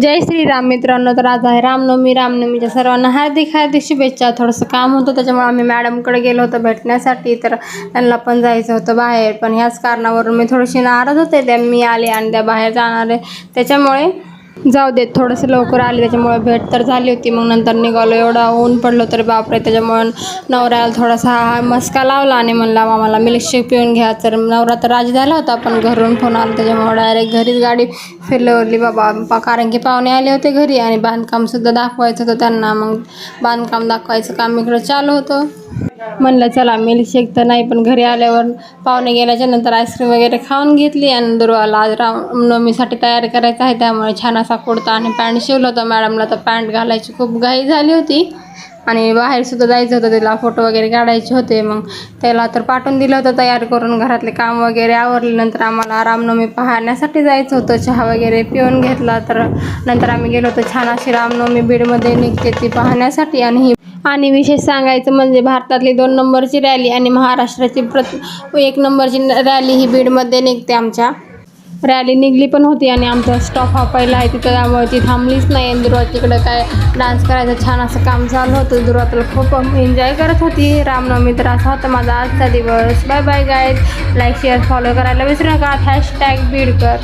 जय श्रीराम मित्रांनो. तर आज आहे रामनवमी. रामनवमीच्या सर्वांना हार्दिक हार्दिक शुभेच्छा. थोडंसं काम होतं त्याच्यामुळे आम्ही मॅडमकडे गेलो होतो भेटण्यासाठी. तर त्यांना पण जायचं होतं बाहेर, पण ह्याच कारणावरून मी थोडीशी नाराज होते. त्या मी आले आणि त्या बाहेर जाणार आहे त्याच्यामुळे जाऊ देत, थोडंसं लवकर आले त्याच्यामुळे भेट तर झाली होती. मग नंतर निघालो, एवढा ऊन पडलो तर बापरे. त्याच्यामुळे नवऱ्याला थोडासा मस्का लावला आणि म्हणला मामाला मिल्कशेक पिऊन घ्या. तर नवरा तर राजी झाला होता, पण घरून फोन आला त्याच्यामुळे डायरेक्ट घरीच गाडी फिरवली बाबा. कारण की पाहुणे आले होते घरी आणि बांधकामसुद्धा दाखवायचं होतं त्यांना. मग बांधकाम दाखवायचं काम इकडं चालू होतं. म्हणलं चला मिल्कशेक तर नाही, पण घरी आल्यावर पाहुणे गेल्याच्या नंतर आईस्क्रीम वगैरे खाऊन घेतली. आणि दुर्वाला आज रामनवमीसाठी तयारी करायचं आहे त्यामुळे छान असा कुर्ता आणि पॅन्ट शिवलं होतं मॅडमला. तर पॅन्ट घालायची खूप घाई झाली होती आणि बाहेरसुद्धा जायचं होतं, तिला फोटो वगैरे काढायचे होते. मग त्याला तर पाठवून दिलं होतं तयार करून. घरातले काम वगैरे आवरल्यानंतर आम्हाला रामनवमी पाहण्यासाठी जायचं होतं. चहा वगैरे पिऊन घेतला. तर नंतर आम्ही गेलो होतो. छान अशी रामनवमी बीडमध्ये निघते ती पाहण्यासाठी. आणि विशेष सांगायचं म्हणजे भारतातली 2 नंबरची रॅली आणि महाराष्ट्राची 1 नंबरची रॅली ही बीडमध्ये निघते. आमच्या रॅली निघली पण होती आणि आमचा स्टॉप हा पहिला आहे तिथं, त्यामुळे ती थांबलीच नाही. दुर्वा तिकडं काय डान्स करायचं छान असं काम चालू होतं. दुर्वा त्याला खूप एन्जॉय करत होती. रामनवमी तर असा होता माझा आजचा दिवस. Bye bye guys. Like share follow करायला विसरू नका. # बीडकर.